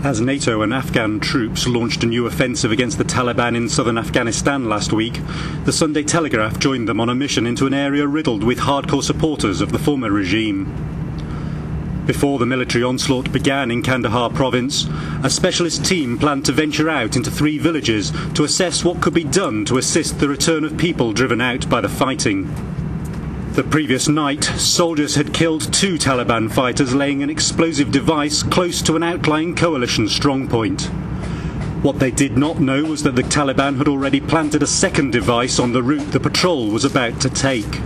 As NATO and Afghan troops launched a new offensive against the Taliban in southern Afghanistan last week, the Sunday Telegraph joined them on a mission into an area riddled with hardcore supporters of the former regime. Before the military onslaught began in Kandahar province, a specialist team planned to venture out into 3 villages to assess what could be done to assist the return of people driven out by the fighting. The previous night, soldiers had killed 2 Taliban fighters laying an explosive device close to an outlying coalition strongpoint. What they did not know was that the Taliban had already planted a second device on the route the patrol was about to take.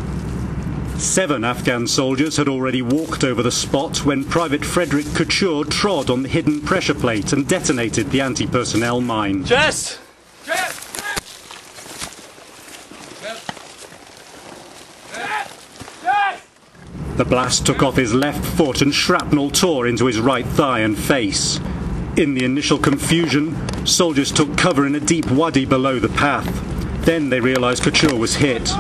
7 Afghan soldiers had already walked over the spot when Private Frederic Couture trod on the hidden pressure plate and detonated the anti-personnel mine. Jess! The blast took off his left foot and shrapnel tore into his right thigh and face. In the initial confusion, soldiers took cover in a deep wadi below the path. Then they realised Couture was hit. You're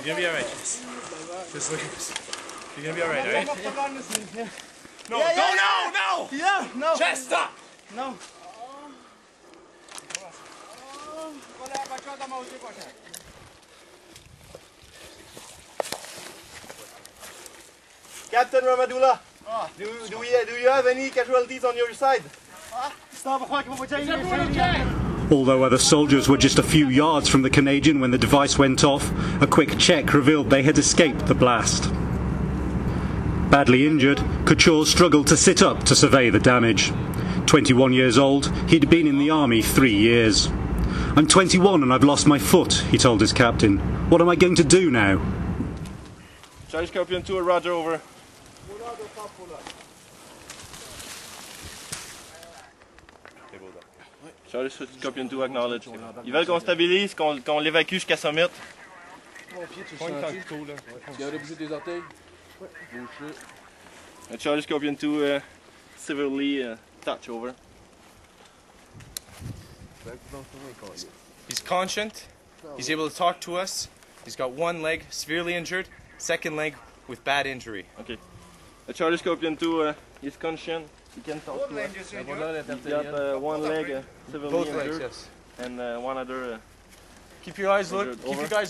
gonna be alright, Jess. Just look at this. You're gonna be alright, alright? No, no! Yeah, no! Jess, stop! No! Captain Ramadullah, do you have any casualties on your side? Although other soldiers were just a few yards from the Canadian when the device went off, a quick check revealed they had escaped the blast. Badly injured, Couture struggled to sit up to survey the damage. 21 years old, he'd been in the army 3 years. "I'm 21 and I've lost my foot," he told his captain. "What am I going to do now?" Charlie Scorpion 2, Roger, over. Charlie Scorpion 2, acknowledge. Ils veulent qu'on stabilise, qu'on l'évacue jusqu'à Summit. Charlie Scorpion 2, severely touch, over. He's conscient, he's able to talk to us, he's got one leg severely injured, second leg with bad injury. Okay. Charlie Scorpion 2, he's conscient, he can talk to us. He's got one leg severely Both injured, legs, yes. And one other... Keep you guys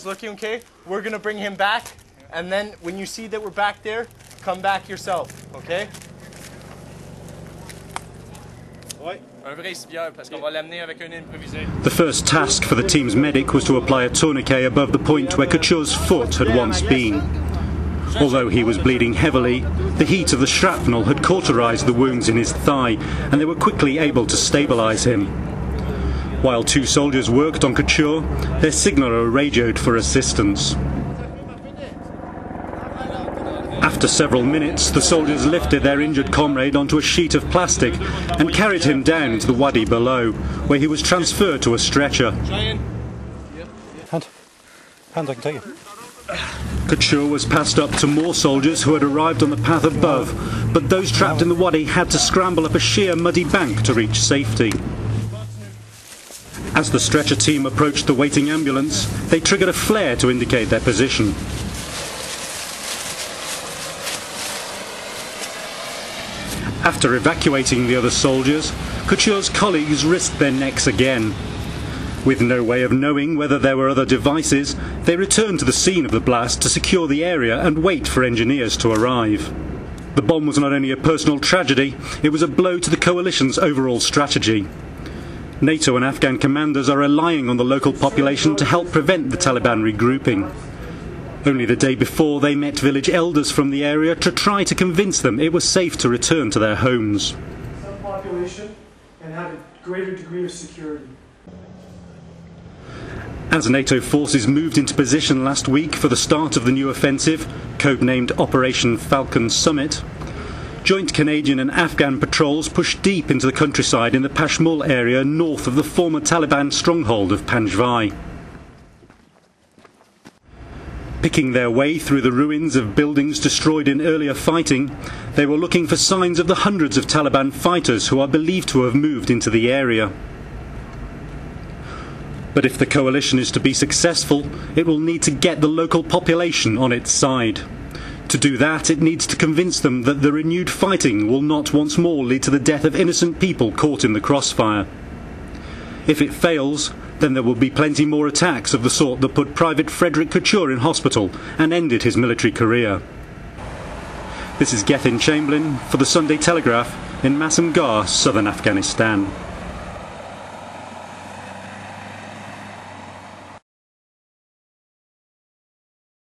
looking, okay? We're gonna bring him back, and then when you see that we're back there, come back yourself, okay? The first task for the team's medic was to apply a tourniquet above the point where Couture's foot had once been. Although he was bleeding heavily, the heat of the shrapnel had cauterized the wounds in his thigh, and they were quickly able to stabilize him. While 2 soldiers worked on Couture, their signaller radioed for assistance. After several minutes, the soldiers lifted their injured comrade onto a sheet of plastic and carried him down into the wadi below, where he was transferred to a stretcher. Hand, I can take it. Couture was passed up to more soldiers who had arrived on the path above, but those trapped in the wadi had to scramble up a sheer muddy bank to reach safety. As the stretcher team approached the waiting ambulance, they triggered a flare to indicate their position. After evacuating the other soldiers, Couture's colleagues risked their necks again. With no way of knowing whether there were other devices, they returned to the scene of the blast to secure the area and wait for engineers to arrive. The bomb was not only a personal tragedy, it was a blow to the coalition's overall strategy. NATO and Afghan commanders are relying on the local population to help prevent the Taliban regrouping. Only the day before, they met village elders from the area to try to convince them it was safe to return to their homes. Some population and have a greater degree of security. As NATO forces moved into position last week for the start of the new offensive, codenamed Operation Falcon Summit, joint Canadian and Afghan patrols pushed deep into the countryside in the Pashmul area north of the former Taliban stronghold of Panjwaii. Picking their way through the ruins of buildings destroyed in earlier fighting, they were looking for signs of the hundreds of Taliban fighters who are believed to have moved into the area. But if the coalition is to be successful, it will need to get the local population on its side. To do that, it needs to convince them that the renewed fighting will not once more lead to the death of innocent people caught in the crossfire. If it fails, then there will be plenty more attacks of the sort that put Private Frederic Couture in hospital and ended his military career. This is Gethin Chamberlain for the Sunday Telegraph in Masam Gar, southern Afghanistan.